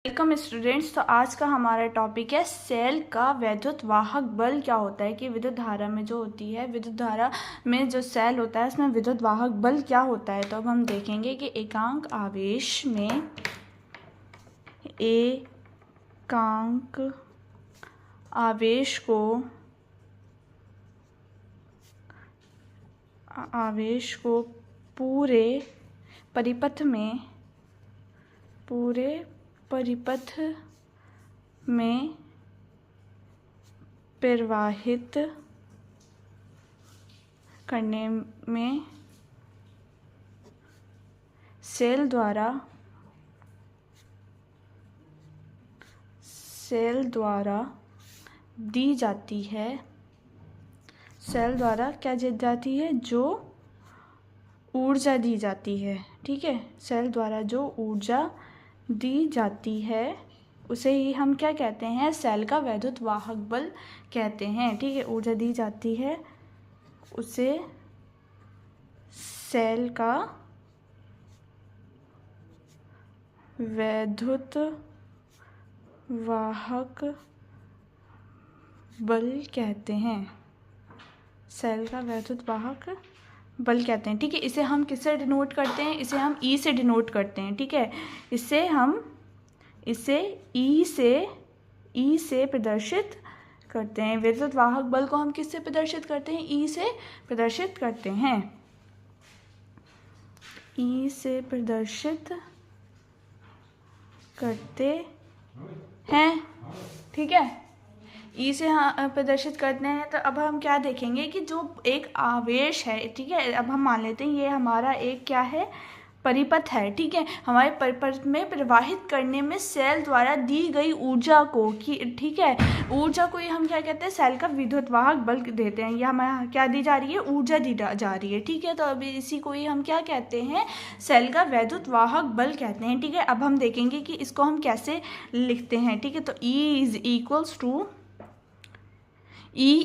Welcome students. तो आज का हमारा टॉपिक है सेल का वैद्युत वाहक बल क्या होता है कि विद्युत धारा में जो होती है, विद्युत धारा में जो सेल होता है उसमें विद्युत वाहक बल क्या होता है। तो अब हम देखेंगे कि एकांक आवेश में एकांक आवेश को पूरे परिपथ में प्रवाहित करने में सेल द्वारा दी जाती है, सेल द्वारा क्या दी जाती है, जो ऊर्जा दी जाती है। ठीक है, सेल द्वारा जो ऊर्जा दी जाती है उसे ही हम क्या कहते हैं, सेल का वैद्युत वाहक बल कहते हैं। ठीक है, ऊर्जा दी जाती है उसे सेल का वैद्युत वाहक बल कहते हैं, सेल का वैद्युत वाहक बल कहते हैं। ठीक है, इसे हम किससे डिनोट करते हैं, इसे हम ई से डिनोट करते हैं। ठीक है, इसे ई से प्रदर्शित करते हैं। विद्युत वाहक बल को हम किससे प्रदर्शित करते हैं, ई से प्रदर्शित करते हैं, ई से प्रदर्शित करते हैं। ठीक है, ई से प्रदर्शित करते हैं। तो अब हम क्या देखेंगे कि जो एक आवेश है, ठीक है, अब हम मान लेते हैं ये हमारा एक क्या है, परिपथ है। ठीक है, हमारे परिपथ में प्रवाहित करने में सेल द्वारा दी गई ऊर्जा को, ठीक है, ऊर्जा को ये हम क्या कहते हैं, सेल का विद्युत वाहक बल देते हैं। ये हमें क्या दी जा रही है, ऊर्जा दी जा रही है। ठीक है, तो अभी इसी को ही हम क्या कहते हैं, सेल का वैद्युत वाहक बल कहते हैं। ठीक है, अब हम देखेंगे कि इसको हम कैसे लिखते हैं। ठीक है, तो E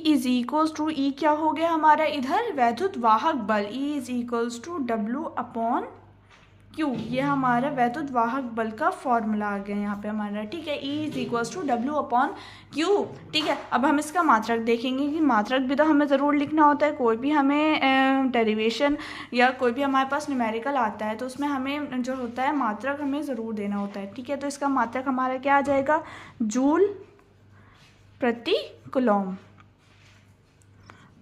इज इक्वल्स टू ई क्या हो गया हमारा इधर, वैद्युत वाहक बल। E is equals to W/Q, ये हमारा वैद्युत वाहक बल का फॉर्मूला आ गया यहाँ पे हमारा। ठीक है, E is equals to W/Q। ठीक है, अब हम इसका मात्रक देखेंगे कि मात्रक भी तो हमें ज़रूर लिखना होता है। कोई भी हमें डेरिवेशन या कोई भी हमारे पास न्यूमेरिकल आता है तो उसमें हमें जो होता है मात्रक हमें ज़रूर देना होता है। ठीक है, तो इसका मात्रक हमारा क्या आ जाएगा, जूल प्रति कूलॉम।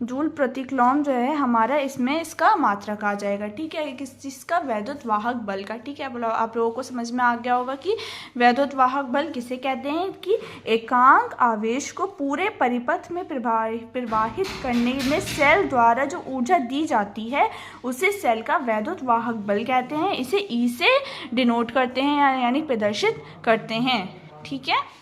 जूल प्रति कूलॉम जो है हमारा, इसमें इसका मात्रक आ जाएगा। ठीक है, किस चीज़ का, वैद्युत वाहक बल का। ठीक है, आप लोगों को समझ में आ गया होगा कि वैद्युत वाहक बल किसे कहते हैं, कि एकांक आवेश को पूरे परिपथ में प्रवाहित करने में सेल द्वारा जो ऊर्जा दी जाती है उसे सेल का वैद्युत वाहक बल कहते हैं। इसे ई से डिनोट करते हैं यानी प्रदर्शित करते हैं। ठीक है।